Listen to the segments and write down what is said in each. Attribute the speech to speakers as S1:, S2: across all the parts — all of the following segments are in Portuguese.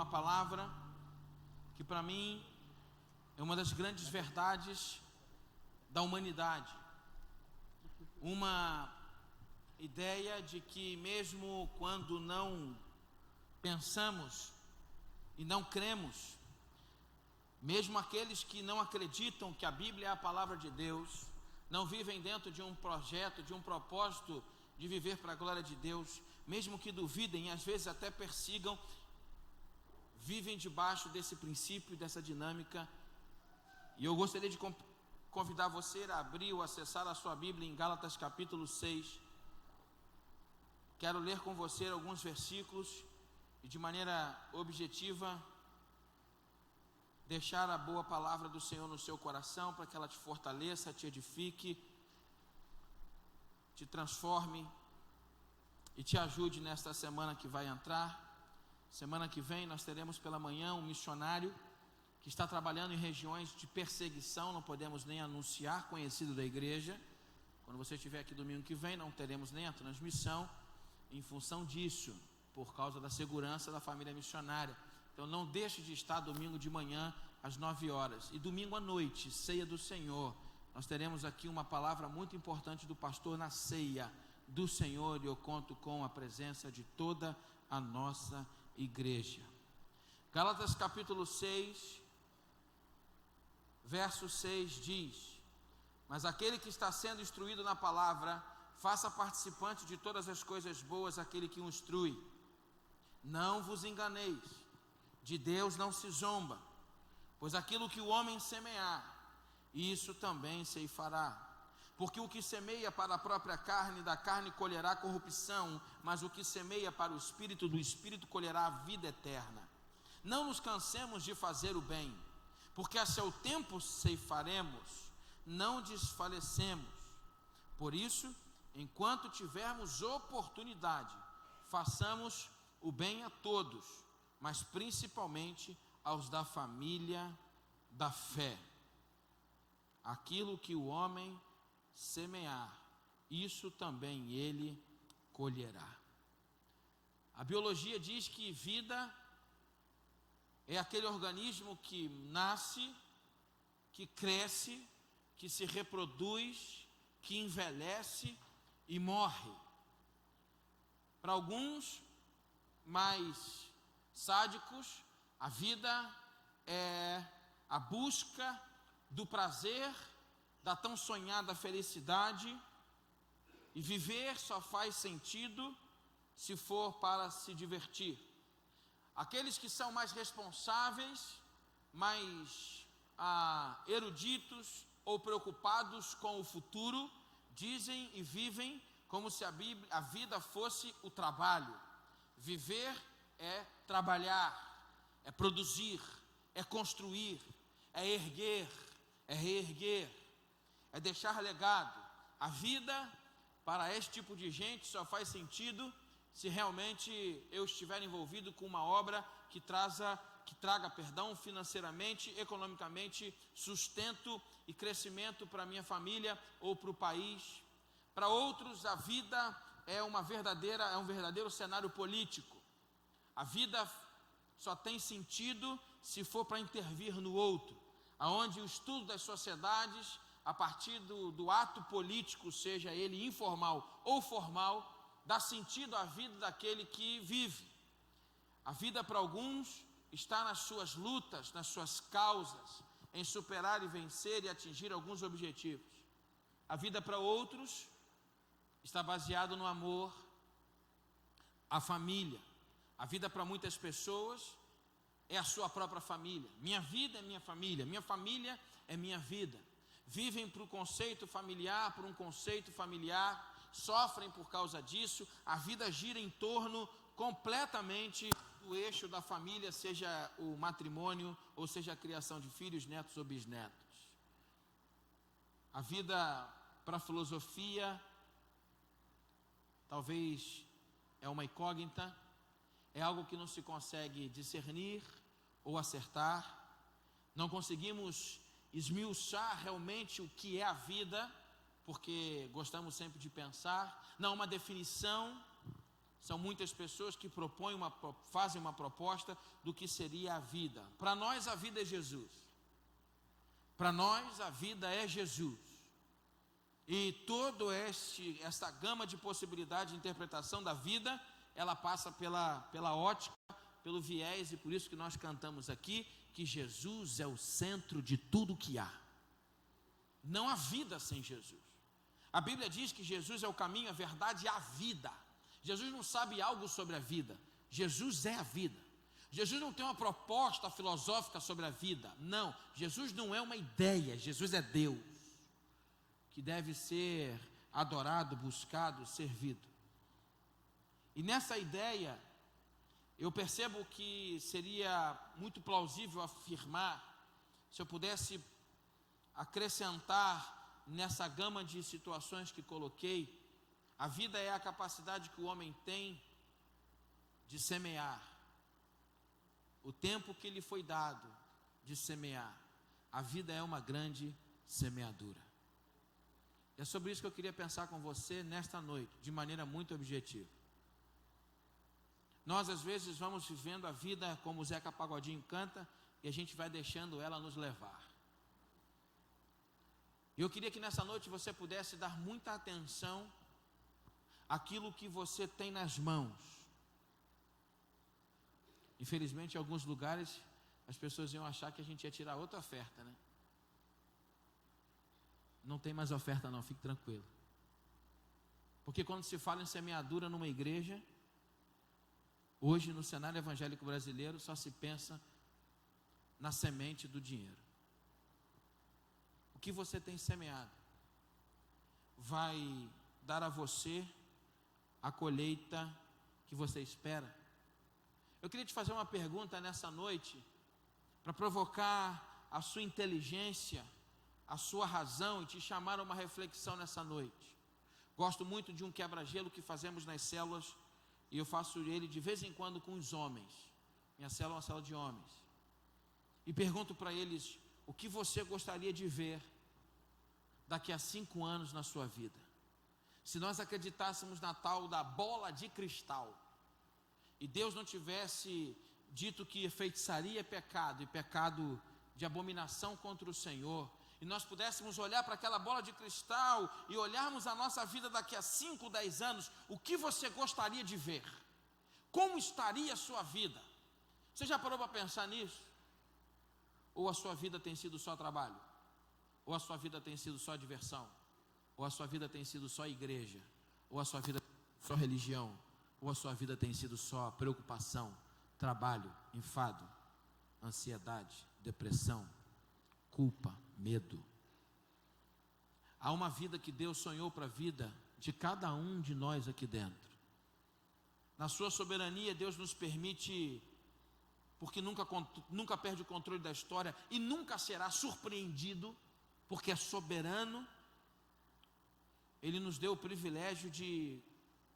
S1: palavra que para mim é uma das grandes verdades da humanidade. Uma ideia de que mesmo quando não pensamos e não cremos, mesmo aqueles que não acreditam que a Bíblia é a palavra de Deus, não vivem dentro de um projeto, de um propósito de viver para a glória de Deus, mesmo que duvidem e às vezes até persigam, vivem debaixo desse princípio, dessa dinâmica. E eu gostaria de convidar você a abrir ou acessar a sua Bíblia em Gálatas capítulo 6. Quero ler com você alguns versículos e de maneira objetiva deixar a boa palavra do Senhor no seu coração, para que ela te fortaleça, te edifique, te transforme e te ajude nesta semana que vai entrar. Semana que vem nós teremos pela manhã um missionário que está trabalhando em regiões de perseguição, não podemos nem anunciar, conhecido da igreja. Quando você estiver aqui domingo que vem, não teremos nem a transmissão, em função disso, por causa da segurança da família missionária. Então não deixe de estar domingo de manhã às 9 horas. E domingo à noite, ceia do Senhor, nós teremos aqui uma palavra muito importante do pastor na ceia do Senhor, e eu conto com a presença de toda a nossa igreja. Gálatas capítulo 6, verso 6 diz: mas aquele que está sendo instruído na palavra, faça participante de todas as coisas boas aquele que o instrui. Não vos enganeis, de Deus não se zomba, pois aquilo que o homem semear, isso também ceifará. Porque o que semeia para a própria carne, da carne colherá corrupção, mas o que semeia para o Espírito, do Espírito colherá a vida eterna. Não nos cansemos de fazer o bem, porque a seu tempo ceifaremos, não desfalecemos. Por isso, enquanto tivermos oportunidade, façamos o bem a todos, mas principalmente aos da família da fé. Aquilo que o homem semear, isso também ele colherá. A biologia diz que vida é aquele organismo que nasce, que cresce, que se reproduz, que envelhece e morre. Para alguns mais sádicos, a vida é a busca do prazer, da tão sonhada felicidade, e viver só faz sentido se for para se divertir. Aqueles que são mais responsáveis, mais eruditos ou preocupados com o futuro, dizem e vivem como se a vida fosse o trabalho. Viver é trabalhar, é produzir, é construir, é erguer, é reerguer, é deixar legado. A vida para este tipo de gente só faz sentido se realmente eu estiver envolvido com uma obra que traga financeiramente, economicamente, sustento e crescimento para a minha família ou para o país. Para outros, a vida é um verdadeiro cenário político. A vida só tem sentido se for para intervir no outro, aonde o estudo das sociedades, a partir do ato político, seja ele informal ou formal, dá sentido à vida daquele que vive. A vida para alguns está nas suas lutas, nas suas causas, em superar e vencer e atingir alguns objetivos. A vida para outros está baseado no amor, a família. A vida para muitas pessoas é a sua própria família. Minha vida é minha família é minha vida. Vivem por um conceito familiar, sofrem por causa disso. A vida gira em torno completamente do eixo da família, seja o matrimônio, ou seja a criação de filhos, netos ou bisnetos. A vida para a filosofia talvez é uma incógnita, é algo que não se consegue discernir ou acertar. Não conseguimos esmiuçar realmente o que é a vida, porque gostamos sempre de pensar. Não há uma definição São muitas pessoas que fazem uma proposta do que seria a vida. Para nós, a vida é Jesus. Para nós, a vida é Jesus. E toda essa gama de possibilidade de interpretação da vida, ela passa pela ótica, pelo viés, e por isso que nós cantamos aqui, que Jesus é o centro de tudo que há. Não há vida sem Jesus. A Bíblia diz que Jesus é o caminho, a verdade e a vida. Jesus não sabe algo sobre a vida. Jesus é a vida. Jesus não tem uma proposta filosófica sobre a vida. Não, Jesus não é uma ideia. Jesus é Deus, que deve ser adorado, buscado, servido. E nessa ideia, eu percebo que seria muito plausível afirmar, se eu pudesse acrescentar nessa gama de situações que coloquei, a vida é a capacidade que o homem tem de semear. O tempo que lhe foi dado de semear. A vida é uma grande semeadura. É sobre isso que eu queria pensar com você nesta noite, de maneira muito objetiva. Nós às vezes vamos vivendo a vida como o Zeca Pagodinho canta, e a gente vai deixando ela nos levar. E eu queria que nessa noite você pudesse dar muita atenção àquilo que você tem nas mãos. Infelizmente, em alguns lugares, as pessoas iam achar que a gente ia tirar outra oferta, né? Não tem mais oferta não, fique tranquilo. Porque quando se fala em semeadura numa igreja, hoje no cenário evangélico brasileiro, só se pensa na semente do dinheiro. O que você tem semeado vai dar a você a colheita que você espera? Eu queria te fazer uma pergunta nessa noite, para provocar a sua inteligência, a sua razão, e te chamar a uma reflexão nessa noite. Gosto muito de um quebra-gelo que fazemos nas células, e eu faço ele de vez em quando com os homens. Minha célula é uma célula de homens. E pergunto para eles: o que você gostaria de ver daqui a 5 anos na sua vida? Se nós acreditássemos na tal da bola de cristal, e Deus não tivesse dito que feitiçaria é pecado, e pecado de abominação contra o Senhor, e nós pudéssemos olhar para aquela bola de cristal e olharmos a nossa vida daqui a 5, 10 anos, o que você gostaria de ver? Como estaria a sua vida? Você já parou para pensar nisso? Ou a sua vida tem sido só trabalho? Ou a sua vida tem sido só diversão? Ou a sua vida tem sido só igreja? Ou a sua vida só religião? Ou a sua vida tem sido só preocupação, trabalho, enfado, ansiedade, depressão, culpa, medo? Há uma vida que Deus sonhou para a vida de cada um de nós aqui dentro. Na sua soberania, Deus nos permite, porque nunca perde o controle da história e nunca será surpreendido, porque é soberano. Ele nos deu o privilégio de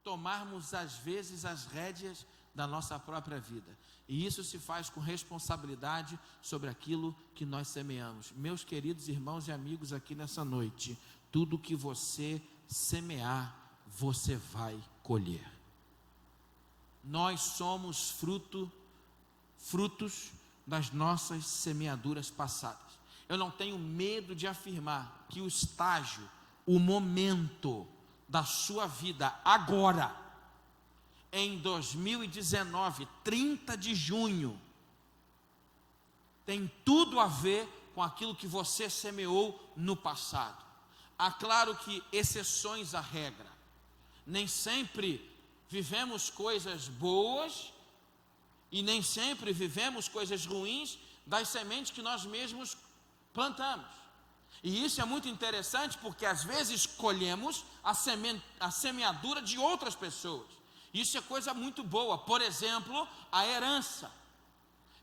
S1: tomarmos às vezes as rédeas da nossa própria vida, e isso se faz com responsabilidade sobre aquilo que nós semeamos. Meus queridos irmãos e amigos aqui nessa noite, tudo que você semear, você vai colher. Nós somos frutos das nossas semeaduras passadas. Eu não tenho medo de afirmar que o estágio, o momento da sua vida agora, em 2019, 30 de junho, tem tudo a ver com aquilo que você semeou no passado. Há, claro, que exceções à regra. Nem sempre vivemos coisas boas e nem sempre vivemos coisas ruins das sementes que nós mesmos plantamos. E isso é muito interessante, porque às vezes colhemos a semeadura de outras pessoas. Isso é coisa muito boa. Por exemplo, a herança.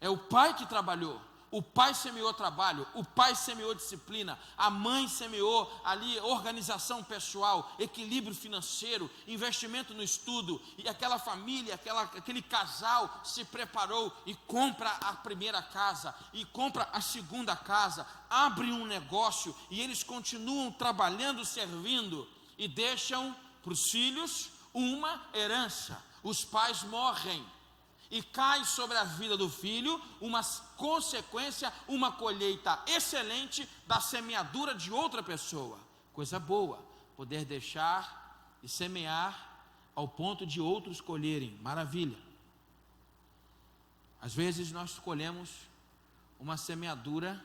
S1: É o pai que trabalhou, o pai semeou trabalho, o pai semeou disciplina, a mãe semeou ali organização pessoal, equilíbrio financeiro, investimento no estudo, e aquela família, aquele casal se preparou e compra a primeira casa, e compra a segunda casa, abre um negócio, e eles continuam trabalhando, servindo, e deixam para os filhos uma herança. os pais morrem e cai sobre a vida do filho uma consequência, uma colheita excelente da semeadura de outra pessoa. Coisa boa, poder deixar e semear ao ponto de outros colherem, maravilha. Às vezes nós colhemos uma semeadura,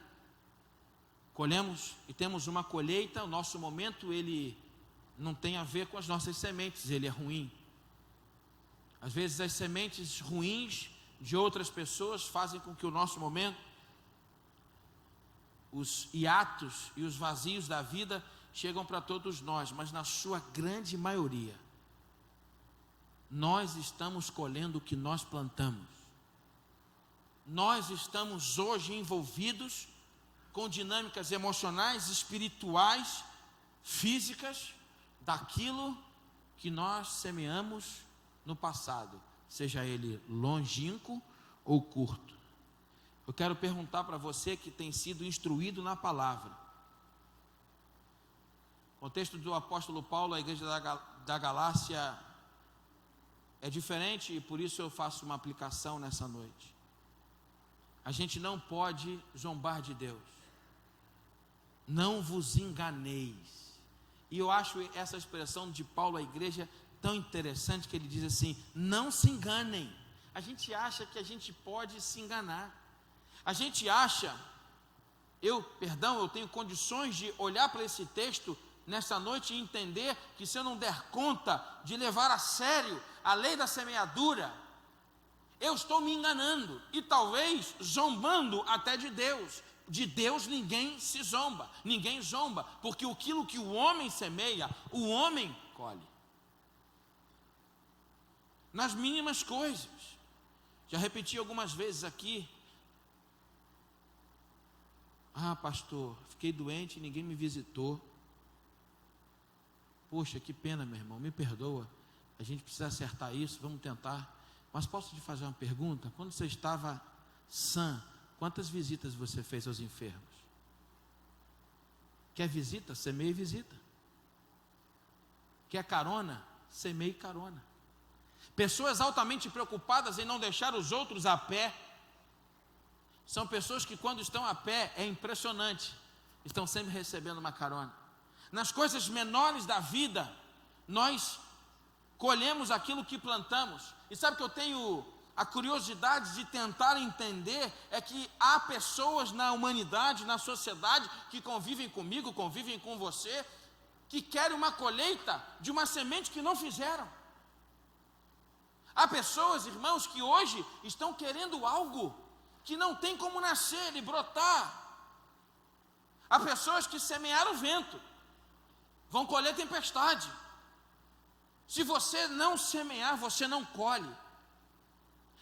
S1: colhemos e temos uma colheita, o nosso momento ele não tem a ver com as nossas sementes, ele é ruim. Às vezes as sementes ruins de outras pessoas fazem com que o nosso momento, os hiatos e os vazios da vida chegam para todos nós, mas na sua grande maioria, nós estamos colhendo o que nós plantamos. Nós estamos hoje envolvidos com dinâmicas emocionais, espirituais, físicas, daquilo que nós semeamos no passado, seja ele longínquo ou curto. Eu quero perguntar para você que tem sido instruído na palavra. O contexto do apóstolo Paulo, a igreja da Galácia, é diferente e por isso eu faço uma aplicação nessa noite. A gente não pode zombar de Deus. Não vos enganeis. E eu acho essa expressão de Paulo à igreja tão interessante, que ele diz assim: não se enganem. A gente acha que a gente pode se enganar. A gente acha, eu tenho condições de olhar para esse texto nessa noite e entender que se eu não der conta de levar a sério a lei da semeadura, eu estou me enganando e talvez zombando até de Deus. De Deus ninguém se zomba, ninguém zomba, porque aquilo que o homem semeia, o homem colhe. Nas mínimas coisas. Já repeti algumas vezes aqui: pastor, fiquei doente e ninguém me visitou. Poxa, que pena, meu irmão, me perdoa, a gente precisa acertar isso, vamos tentar. Mas posso te fazer uma pergunta? Quando você estava sã, quantas visitas você fez aos enfermos? Quer visita? Semeie visita. Quer carona? Semeie carona. Pessoas altamente preocupadas em não deixar os outros a pé, são pessoas que quando estão a pé, é impressionante, estão sempre recebendo uma carona. Nas coisas menores da vida, nós colhemos aquilo que plantamos. E sabe que eu tenho a curiosidade de tentar entender, é que há pessoas na humanidade, na sociedade, que convivem comigo, convivem com você, que querem uma colheita de uma semente que não fizeram. Há pessoas, irmãos, que hoje estão querendo algo que não tem como nascer e brotar. Há pessoas que semearam vento, vão colher tempestade. Se você não semear, você não colhe.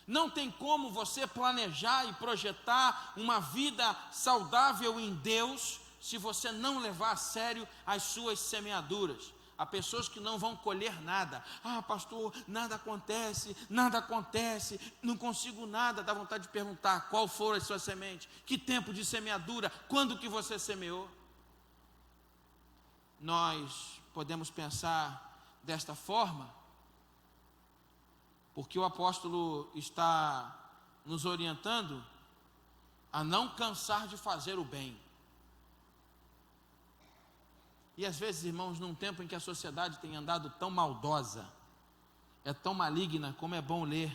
S1: Não tem como você planejar e projetar uma vida saudável em Deus, se você não levar a sério as suas semeaduras. Há pessoas que não vão colher nada. Pastor, nada acontece, não consigo nada. Dá vontade de perguntar: qual foram as suas sementes? Que tempo de semeadura? Quando que você semeou? Nós podemos pensar desta forma, porque o apóstolo está nos orientando a não cansar de fazer o bem. E às vezes, irmãos, num tempo em que a sociedade tem andado tão maldosa, é tão maligna, como é bom ler,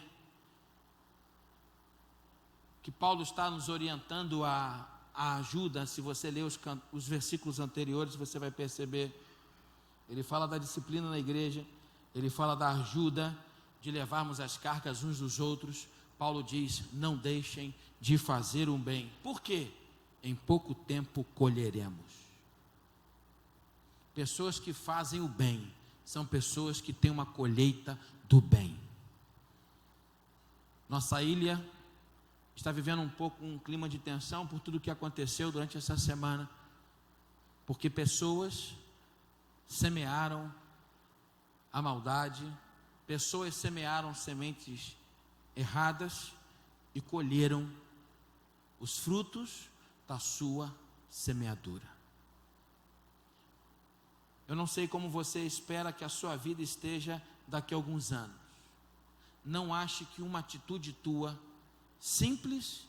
S1: que Paulo está nos orientando a ajuda. Se você ler os versículos anteriores, você vai perceber. Ele fala da disciplina na igreja, ele fala da ajuda, de levarmos as cargas uns dos outros. Paulo diz: não deixem de fazer o bem. Por quê? Em pouco tempo colheremos. Pessoas que fazem o bem são pessoas que têm uma colheita do bem. Nossa ilha está vivendo um clima de tensão por tudo que aconteceu durante essa semana, porque pessoas semearam a maldade, pessoas semearam sementes erradas e colheram os frutos da sua semeadura. Eu não sei como você espera que a sua vida esteja daqui a alguns anos. não ache que uma atitude tua, simples,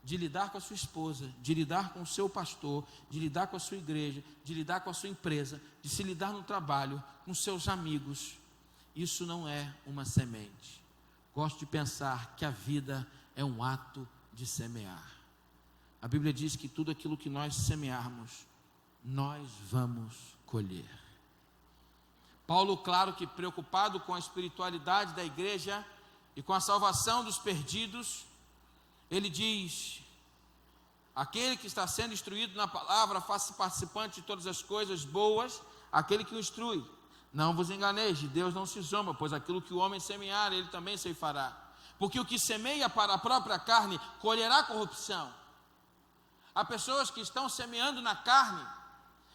S1: de lidar com a sua esposa, de lidar com o seu pastor, de lidar com a sua igreja, de lidar com a sua empresa, de se lidar no trabalho, com seus amigos, isso não é uma semente. Gosto de pensar que a vida é um ato de semear. A Bíblia diz que tudo aquilo que nós semearmos, nós vamos colher. Paulo, claro que preocupado com a espiritualidade da igreja e com a salvação dos perdidos, ele diz: aquele que está sendo instruído na palavra, faça participante de todas as coisas boas, aquele que o instrui. Não vos enganeis, de Deus não se zomba, pois aquilo que o homem semear, ele também ceifará. Porque o que semeia para a própria carne, colherá corrupção. Há pessoas que estão semeando na carne,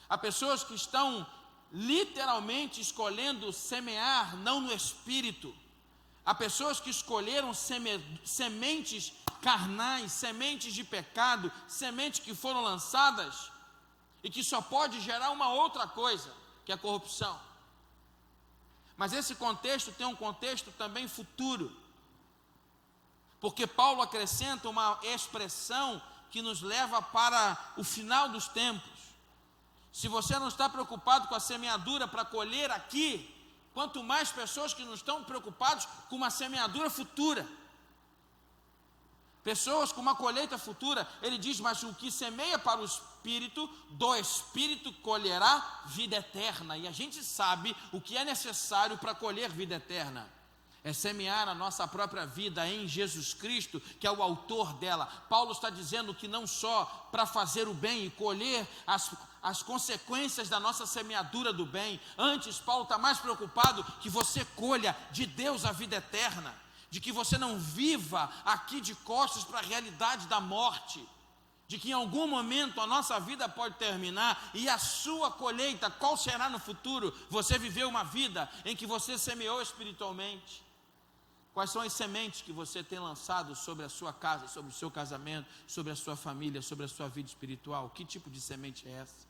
S1: há pessoas que estão literalmente escolhendo semear, não no espírito. Há pessoas que escolheram sementes carnais, sementes de pecado, sementes que foram lançadas e que só pode gerar uma outra coisa, que é a corrupção. Mas esse contexto tem um contexto também futuro, porque Paulo acrescenta uma expressão que nos leva para o final dos tempos. Se você não está preocupado com a semeadura para colher aqui, quanto mais pessoas que não estão preocupadas com uma semeadura futura, pessoas com uma colheita futura. Ele diz: mas o que semeia para o Espírito, do Espírito colherá vida eterna. E a gente sabe o que é necessário para colher vida eterna. É semear a nossa própria vida em Jesus Cristo, que é o autor dela. Paulo está dizendo que não só para fazer o bem e colher as consequências da nossa semeadura do bem. Antes, Paulo está mais preocupado que você colha de Deus a vida eterna, de que você não viva aqui de costas para a realidade da morte, de que em algum momento a nossa vida pode terminar e a sua colheita, qual será no futuro? Você viveu uma vida em que você semeou espiritualmente. Quais são as sementes que você tem lançado sobre a sua casa, sobre o seu casamento, sobre a sua família, sobre a sua vida espiritual? Que tipo de semente é essa?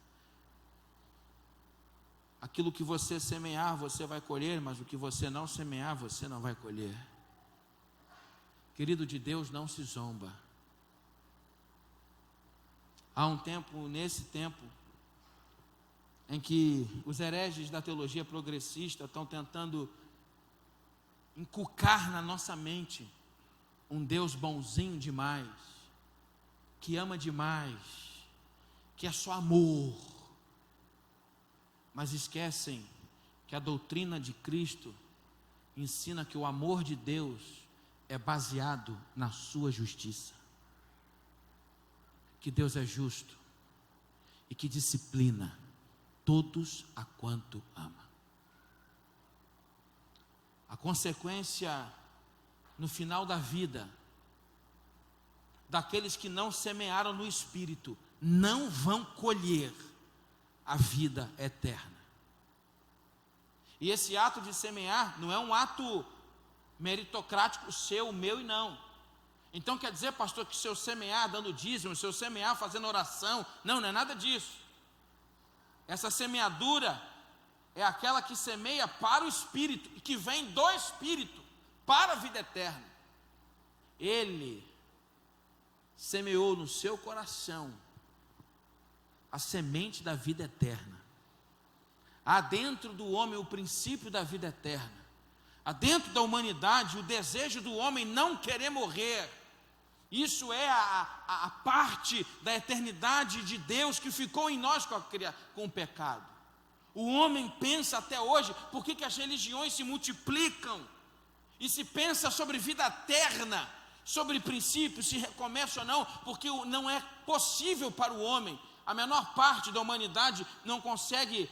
S1: Aquilo que você semear, você vai colher, mas o que você não semear, você não vai colher. Querido de Deus, não se zomba. Há um tempo, nesse tempo, em que os hereges da teologia progressista estão tentando inculcar na nossa mente um Deus bonzinho demais, que ama demais, que é só amor, mas esquecem que a doutrina de Cristo ensina que o amor de Deus é baseado na sua justiça, que Deus é justo e que disciplina todos a quanto ama. A consequência no final da vida daqueles que não semearam no Espírito não vão colher a vida eterna. E esse ato de semear não é um ato meritocrático seu, meu e não. Então quer dizer, pastor, que se eu semear dando dízimo, se eu semear fazendo oração, não é nada disso. Essa semeadura é aquela que semeia para o Espírito, e que vem do Espírito, para a vida eterna. Ele semeou no seu coração a semente da vida eterna. Há dentro do homem o princípio da vida eterna. Há dentro da humanidade o desejo do homem não querer morrer. Isso é a parte da eternidade de Deus que ficou em nós com o pecado. O homem pensa até hoje, por que as religiões se multiplicam? E se pensa sobre vida eterna, sobre princípios, se recomeça ou não, porque não é possível para o homem. A menor parte da humanidade não conseguiu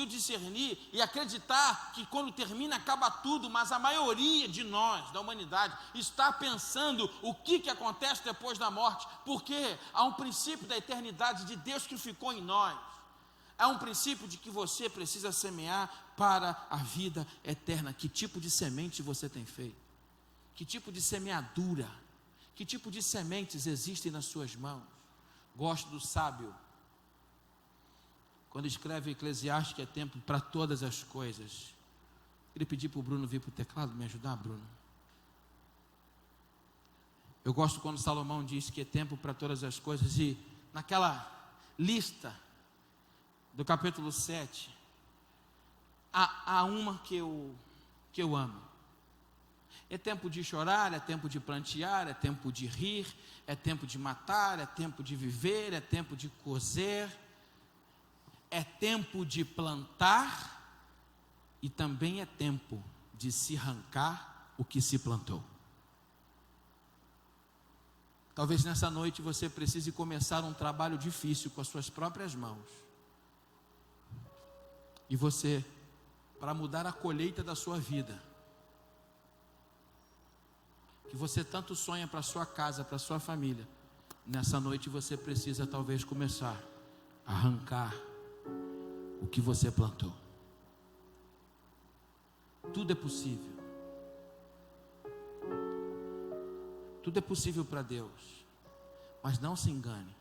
S1: discernir e acreditar que quando termina acaba tudo, mas a maioria de nós, da humanidade, está pensando o que acontece depois da morte, porque há um princípio da eternidade de Deus que ficou em nós. Há um princípio de que você precisa semear para a vida eterna. Que tipo de semente você tem feito? Que tipo de semeadura? Que tipo de sementes existem nas suas mãos? Gosto do sábio, quando escreve Eclesiastes, que é tempo para todas as coisas. Queria pedir para o Bruno vir para o teclado, me ajudar, Bruno. Eu gosto quando Salomão diz que é tempo para todas as coisas, e naquela lista do capítulo 7, há uma que eu amo. É tempo de chorar, é tempo de prantear, é tempo de rir, é tempo de matar, é tempo de viver, é tempo de cozer, é tempo de plantar, e também é tempo de se arrancar o que se plantou. Talvez nessa noite você precise começar um trabalho difícil com as suas próprias mãos. E você, para mudar a colheita da sua vida, que você tanto sonha para a sua casa, para a sua família, nessa noite você precisa talvez começar a arrancar o que você plantou. Tudo é possível. Tudo é possível para Deus. Mas não se engane.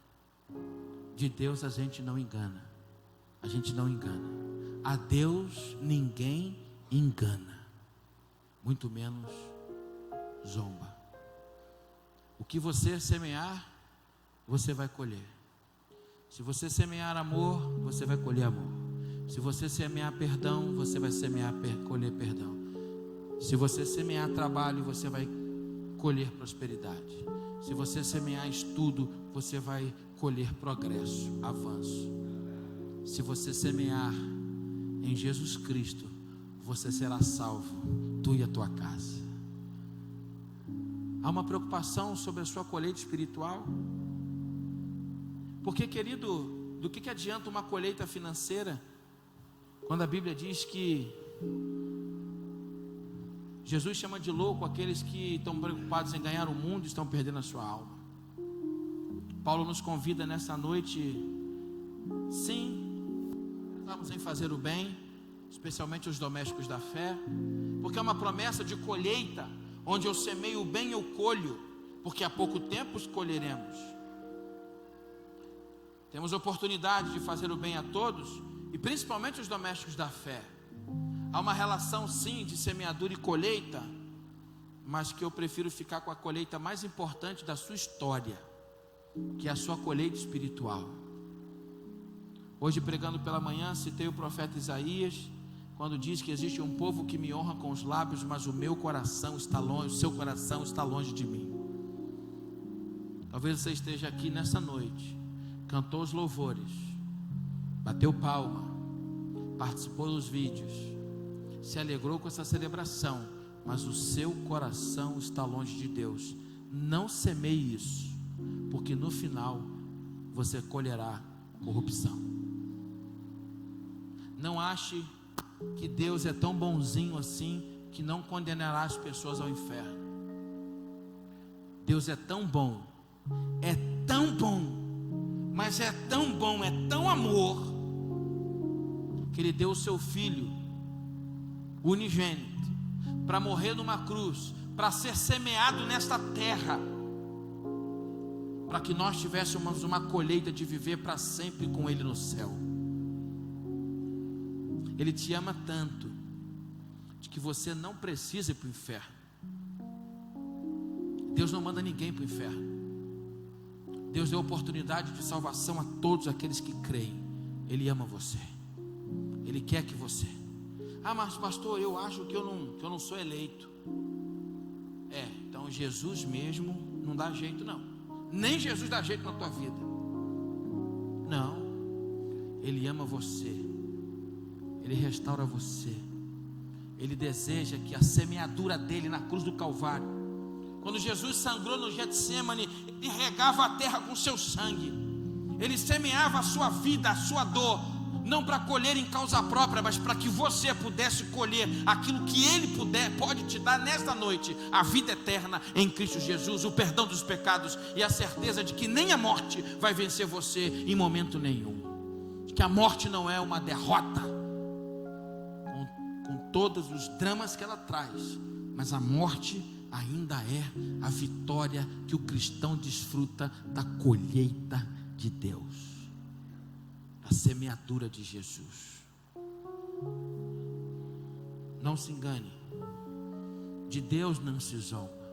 S1: De Deus a gente não engana. A gente não engana. A Deus ninguém engana. Muito menos zomba. O que você semear, você vai colher. Se você semear amor, você vai colher amor. Se você semear perdão, você vai colher perdão. Se você semear trabalho, você vai colher prosperidade. Se você semear estudo, você vai colher progresso, avanço. Se você semear em Jesus Cristo, você será salvo, tu e a tua casa. Há uma preocupação sobre a sua colheita espiritual? Porque, querido, do que adianta uma colheita financeira, quando a Bíblia diz que Jesus chama de louco aqueles que estão preocupados em ganhar o mundo e estão perdendo a sua alma? Paulo nos convida nessa noite, sim, vamos em fazer o bem, especialmente os domésticos da fé, porque é uma promessa de colheita, onde eu semeio o bem eu colho, porque há pouco tempo escolheremos. Temos oportunidade de fazer o bem a todos, e principalmente os domésticos da fé. Há uma relação sim de semeadura e colheita, mas que eu prefiro ficar com a colheita mais importante da sua história, que é a sua colheita espiritual. Hoje, pregando pela manhã, citei o profeta Isaías, quando diz que existe um povo que me honra com os lábios, mas o meu coração está longe, o seu coração está longe de mim. Talvez você esteja aqui nessa noite, cantou os louvores, bateu palma, participou dos vídeos, se alegrou com essa celebração, mas o seu coração está longe de Deus. Não semeie isso, porque no final você colherá corrupção. Não ache que Deus é tão bonzinho assim que não condenará as pessoas ao inferno. Deus é tão bom, mas é tão bom, é tão amor, que Ele deu o seu Filho unigênito para morrer numa cruz, para ser semeado nesta terra, para que nós tivéssemos uma colheita de viver para sempre com Ele no céu. Ele te ama tanto, de que você não precisa ir para o inferno. Deus não manda ninguém para o inferno. Deus deu oportunidade de salvação a todos aqueles que creem. Ele ama você. Ele quer que você. Ah, mas pastor, eu acho que eu não sou eleito. Então Jesus mesmo não dá jeito não. Nem Jesus dá jeito na tua vida. Não. Ele ama você. Ele restaura você. Ele deseja que a semeadura dele na cruz do Calvário, quando Jesus sangrou no Getsemane, ele regava a terra com seu sangue. Ele semeava a sua vida, a sua dor, não para colher em causa própria, mas para que você pudesse colher aquilo que Ele pode te dar nesta noite: a vida eterna em Cristo Jesus, o perdão dos pecados e a certeza de que nem a morte vai vencer você em momento nenhum. De que a morte não é uma derrota, com todos os dramas que ela traz, mas a morte ainda é a vitória que o cristão desfruta da colheita de Deus, da semeadura de Jesus. Não se engane. De Deus não se zomba.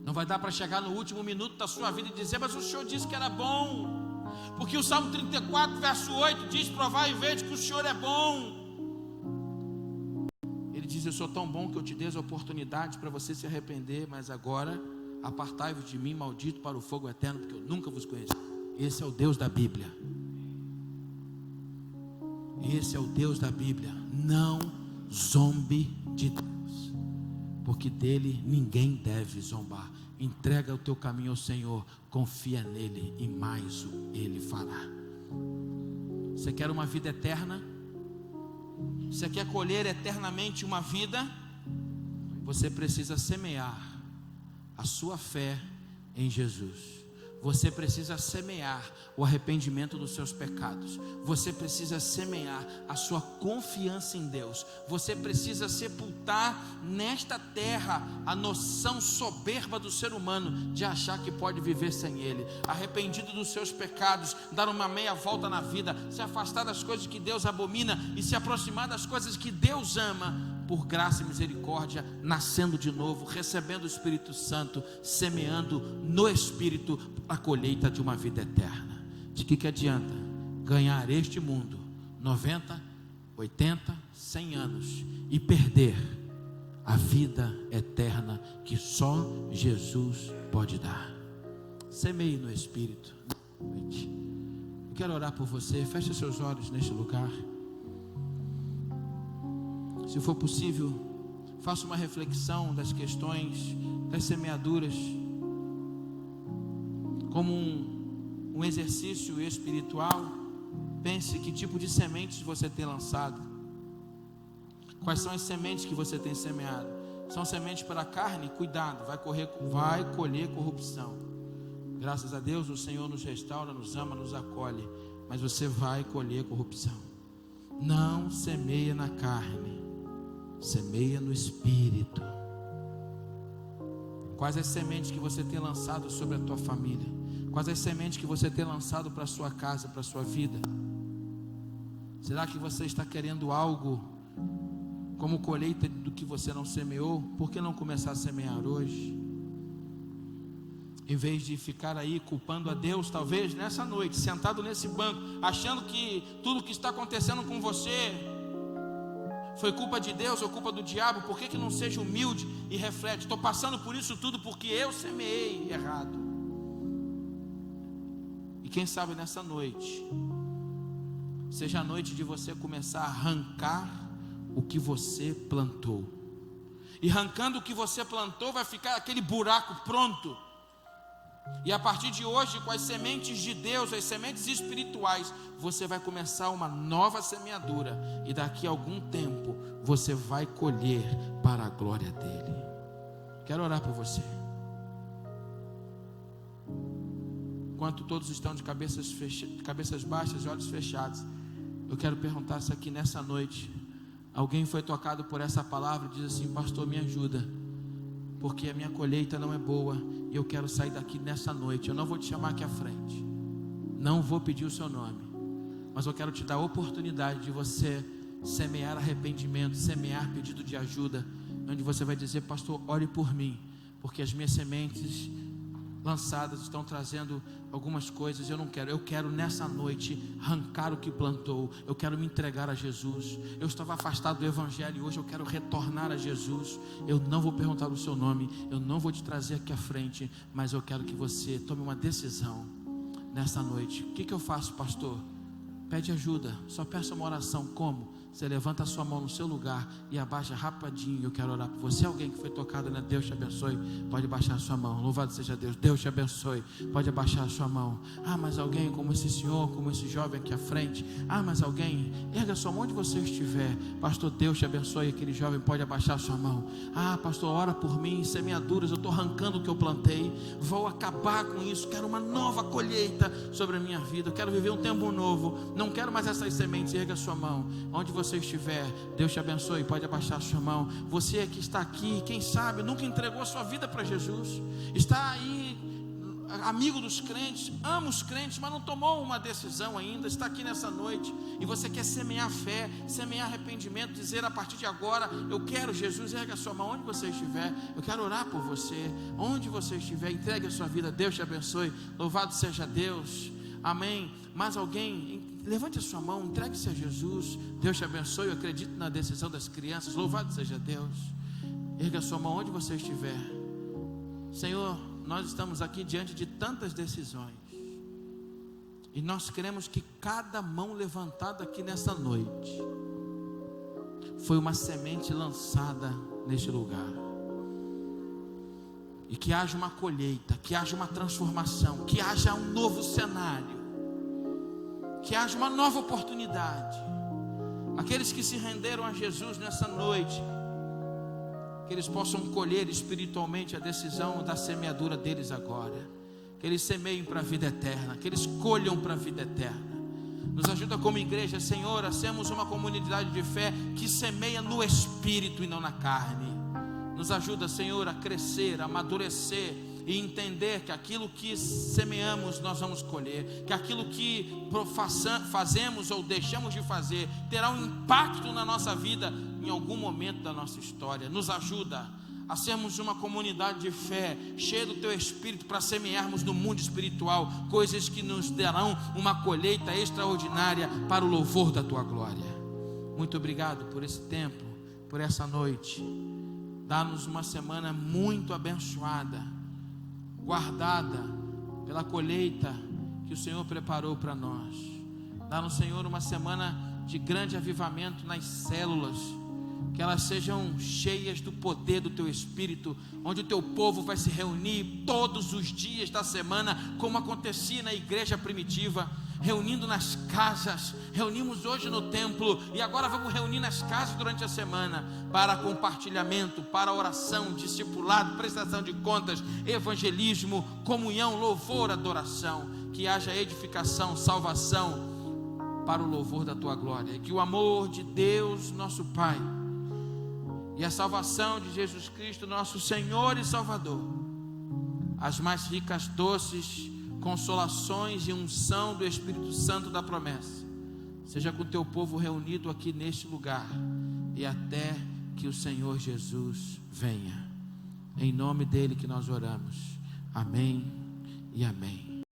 S1: Não vai dar para chegar no último minuto da sua vida e dizer: mas o Senhor disse que era bom. Porque o Salmo 34, verso 8 diz: provai e vede que o Senhor é bom. Ele diz: eu sou tão bom que eu te dei a oportunidade para você se arrepender, mas agora apartai-vos de mim, maldito, para o fogo eterno, porque eu nunca vos conheci. Esse é o Deus da Bíblia. Esse é o Deus da Bíblia. Não zombe de Deus, porque dele ninguém deve zombar. Entrega o teu caminho ao Senhor, confia nele e mais ele fará. Você quer uma vida eterna? Você quer colher eternamente uma vida? Você precisa semear a sua fé em Jesus. Você precisa semear o arrependimento dos seus pecados. Você precisa semear a sua confiança em Deus. Você precisa sepultar nesta terra a noção soberba do ser humano de achar que pode viver sem Ele. Arrependido dos seus pecados, dar uma meia volta na vida, se afastar das coisas que Deus abomina e se aproximar das coisas que Deus ama. Por graça e misericórdia, nascendo de novo, recebendo o Espírito Santo, semeando no Espírito a colheita de uma vida eterna. De que adianta ganhar este mundo 90, 80, 100 anos e perder a vida eterna que só Jesus pode dar? Semeie no Espírito. Eu quero orar por você. Feche seus olhos neste lugar. Se for possível, faça uma reflexão das questões das semeaduras como um exercício espiritual. Pense que tipo de sementes você tem lançado. Quais são as sementes que você tem semeado? São sementes para a carne? Cuidado, vai colher corrupção. Graças a Deus o Senhor nos restaura, nos ama, nos acolhe, mas você vai colher corrupção. Não semeia na carne, semeia no Espírito. Quais as sementes que você tem lançado sobre a tua família? Quais as sementes que você tem lançado para a sua casa, para a sua vida? Será que você está querendo algo como colheita do que você não semeou? Por que não começar a semear hoje? Em vez de ficar aí culpando a Deus, talvez nessa noite, sentado nesse banco, achando que tudo que está acontecendo com você foi culpa de Deus ou culpa do diabo. Por que não seja humilde e reflete? Estou passando por isso tudo porque eu semeei errado. E quem sabe nessa noite seja a noite de você começar a arrancar o que você plantou. E arrancando o que você plantou, vai ficar aquele buraco pronto. E a partir de hoje, com as sementes de Deus, as sementes espirituais, você vai começar uma nova semeadura. E daqui a algum tempo, você vai colher para a glória dele. Quero orar por você. Enquanto todos estão de cabeças baixas e olhos fechados, eu quero perguntar se aqui nessa noite alguém foi tocado por essa palavra e diz assim: pastor, me ajuda, porque a minha colheita não é boa e eu quero sair daqui nessa noite. Eu não vou te chamar aqui à frente, não vou pedir o seu nome, mas eu quero te dar a oportunidade de você semear arrependimento, semear pedido de ajuda, onde você vai dizer: pastor, ore por mim, porque as minhas sementes lançadas estão trazendo algumas coisas. Eu quero nessa noite arrancar o que plantou. Eu quero me entregar a Jesus. Eu estava afastado do Evangelho e hoje eu quero retornar a Jesus. Eu não vou perguntar o seu nome, eu não vou te trazer aqui à frente, mas eu quero que você tome uma decisão nessa noite. O que eu faço, pastor? Pede ajuda, só peça uma oração. Como? Você levanta a sua mão no seu lugar e abaixa rapidinho. Eu quero orar por você. Alguém que foi tocado, né? Deus te abençoe. Pode abaixar a sua mão. Louvado seja Deus. Deus te abençoe. Pode abaixar a sua mão. Ah, mas alguém como esse senhor, como esse jovem aqui à frente. Ah, mas alguém, erga a sua mão onde você estiver. Pastor, Deus te abençoe. Aquele jovem pode abaixar a sua mão. Ah, pastor, ora por mim. Semeaduras, eu estou arrancando o que eu plantei. Vou acabar com isso. Quero uma nova colheita sobre a minha vida. Eu quero viver um tempo novo. Não quero mais essas sementes. Erga a sua mão onde você estiver. Deus te abençoe. Pode abaixar a sua mão. Você que está aqui, quem sabe nunca entregou a sua vida para Jesus, está aí amigo dos crentes, ama os crentes, mas não tomou uma decisão ainda, está aqui nessa noite, e você quer semear fé, semear arrependimento, dizer a partir de agora, eu quero Jesus, erga a sua mão onde você estiver, eu quero orar por você, onde você estiver, entregue a sua vida, Deus te abençoe, louvado seja Deus, amém. Mais alguém? Levante a sua mão, entregue-se a Jesus, Deus te abençoe, eu acredito na decisão das crianças, louvado seja Deus. Erga a sua mão onde você estiver. Senhor, nós estamos aqui diante de tantas decisões, e nós queremos que cada mão levantada aqui nessa noite foi uma semente lançada neste lugar, e que haja uma colheita, que haja uma transformação, que haja um novo cenário, que haja uma nova oportunidade. Aqueles que se renderam a Jesus nessa noite, que eles possam colher espiritualmente a decisão da semeadura deles agora, que eles semeiem para a vida eterna, que eles colham para a vida eterna. Nos ajuda como igreja, Senhor, a sermos uma comunidade de fé que semeia no Espírito e não na carne. Nos ajuda, Senhor, a crescer, a amadurecer e entender que aquilo que semeamos nós vamos colher, que aquilo que fazemos ou deixamos de fazer terá um impacto na nossa vida em algum momento da nossa história. Nos ajuda a sermos uma comunidade de fé, cheia do Teu Espírito, para semearmos no mundo espiritual coisas que nos darão uma colheita extraordinária para o louvor da Tua glória. Muito obrigado por esse tempo, por essa noite. Dá-nos uma semana muito abençoada, guardada pela colheita que o Senhor preparou para nós. Dá-nos, Senhor, uma semana de grande avivamento nas células, que elas sejam cheias do poder do Teu Espírito, onde o Teu povo vai se reunir todos os dias da semana, como acontecia na igreja primitiva, reunindo nas casas. Reunimos hoje no templo, e agora vamos reunir nas casas durante a semana, para compartilhamento, para oração, discipulado, prestação de contas, evangelismo, comunhão, louvor, adoração. Que haja edificação, salvação, para o louvor da Tua glória, e que o amor de Deus nosso Pai e a salvação de Jesus Cristo nosso Senhor e Salvador, as mais ricas, doces consolações e unção do Espírito Santo da promessa, seja com o Teu povo reunido aqui neste lugar, e até que o Senhor Jesus venha. Em nome dele que nós oramos. Amém e amém.